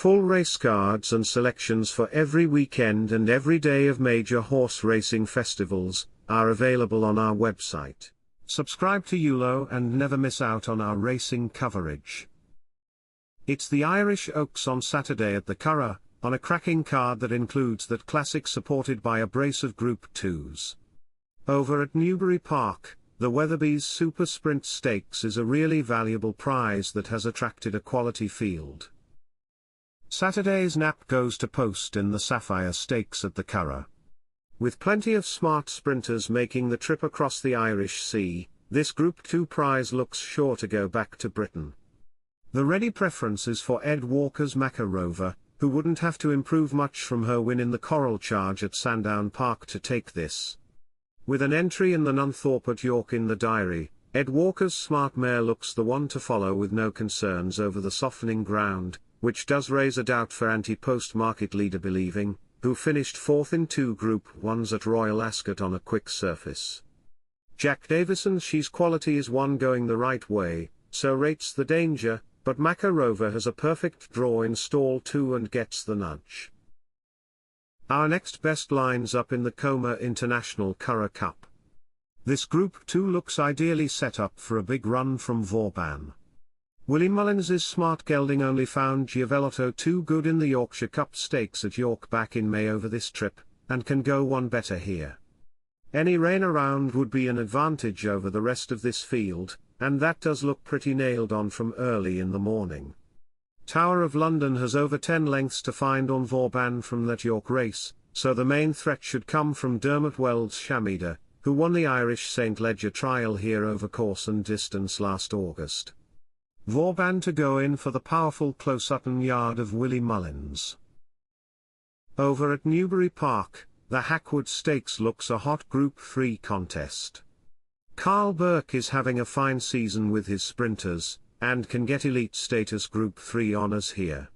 Full race cards and selections for every weekend and every day of major horse racing festivals are available on our website. Subscribe to ULO and never miss out on our racing coverage. It's the Irish Oaks on Saturday at the Curragh, on a cracking card that includes that classic supported by a brace of Group 2s. Over at Newbury Park, the Weatherby's Super Sprint Stakes is a really valuable prize that has attracted a quality field. Saturday's nap goes to post in the Sapphire Stakes at the Curragh. With plenty of smart sprinters making the trip across the Irish Sea, this Group 2 prize looks sure to go back to Britain. The ready preference is for Ed Walker's Macca Rover, who wouldn't have to improve much from her win in the Coral Charge at Sandown Park to take this. With an entry in the Nunthorpe at York in the diary, Ed Walker's smart mare looks the one to follow with no concerns over the softening ground, which does raise a doubt for anti-post market leader Believing, who finished fourth in 2 Group 1s at Royal Ascot on a quick surface. Jack Davison's She's Quality is one going the right way, so rates the danger, but Macca Rover has a perfect draw in stall 2 and gets the nudge. Our next best lines up in the Coma International Curragh Cup. This Group 2 looks ideally set up for a big run from Vauban. Willie Mullins's smart gelding only found Giavellotto too good in the Yorkshire Cup Stakes at York back in May over this trip, and can go one better here. Any rain around would be an advantage over the rest of this field, and that does look pretty nailed on from early in the morning. Tower of London has over 10 lengths to find on Vauban from that York race, so the main threat should come from Dermot Weld's Shamida, who won the Irish St. Leger trial here over course and distance last August. Vauban to go in for the powerful close-up-and yard of Willie Mullins. Over at Newbury Park, the Hackwood Stakes looks a hot Group 3 contest. Carl Burke is having a fine season with his sprinters, and can get elite status Group 3 honours here.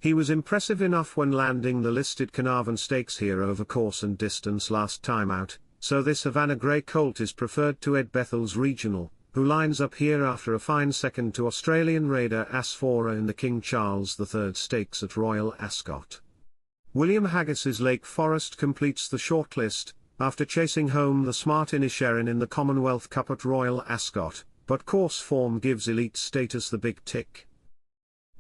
He was impressive enough when landing the listed Carnarvon Stakes here over course and distance last time out, so this Havana Grey colt is preferred to Ed Bethel's Regional, who lines up here after a fine second to Australian Raider Asphora in the King Charles III Stakes at Royal Ascot. William Haggis's Lake Forest completes the shortlist, after chasing home the smart Inisherin in the Commonwealth Cup at Royal Ascot, but course form gives elite status the big tick.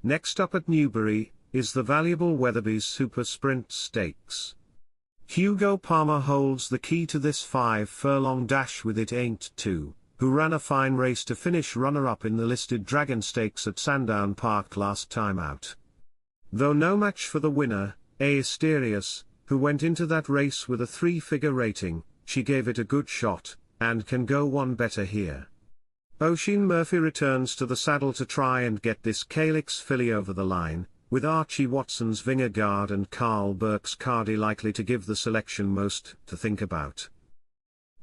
Next up at Newbury, is the valuable Weatherby's Super Sprint Stakes. Hugo Palmer holds the key to this 5-furlong dash with It Ain't Two, who ran a fine race to finish runner-up in the listed Dragon Stakes at Sandown Park last time out. Though no match for the winner, Asterius, who went into that race with a 3-figure rating, she gave it a good shot, and can go one better here. Oisin Murphy returns to the saddle to try and get this Calyx filly over the line, with Archie Watson's Vingegaard and Carl Burke's Cardi likely to give the selection most to think about.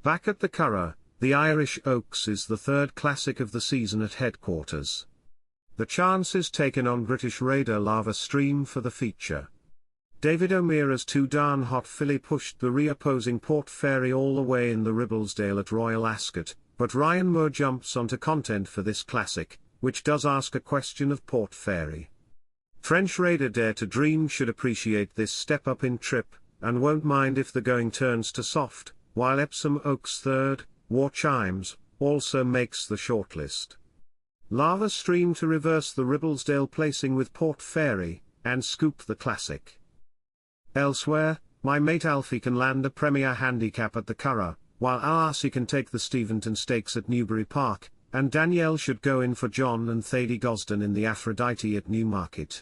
Back at the Curragh, the Irish Oaks is the 3rd classic of the season at headquarters. The chance is taken on British Raider Lava Stream for the feature. David O'Meara's 2 Darn Hot filly pushed the reopposing Port Fairy all the way in the Ribblesdale at Royal Ascot, but Ryan Moore jumps onto content for this classic, which does ask a question of Port Fairy. French Raider Dare to Dream should appreciate this step up in trip, and won't mind if the going turns to soft, while Epsom Oaks 3rd, War Chimes, also makes the shortlist. Lava Stream to reverse the Ribblesdale placing with Port Fairy, and scoop the classic. Elsewhere, my mate Alfie can land a Premier Handicap at the Curragh, while Alassi can take the Steventon Stakes at Newbury Park, and Danielle should go in for John and Thady Gosden in the Aphrodite at Newmarket.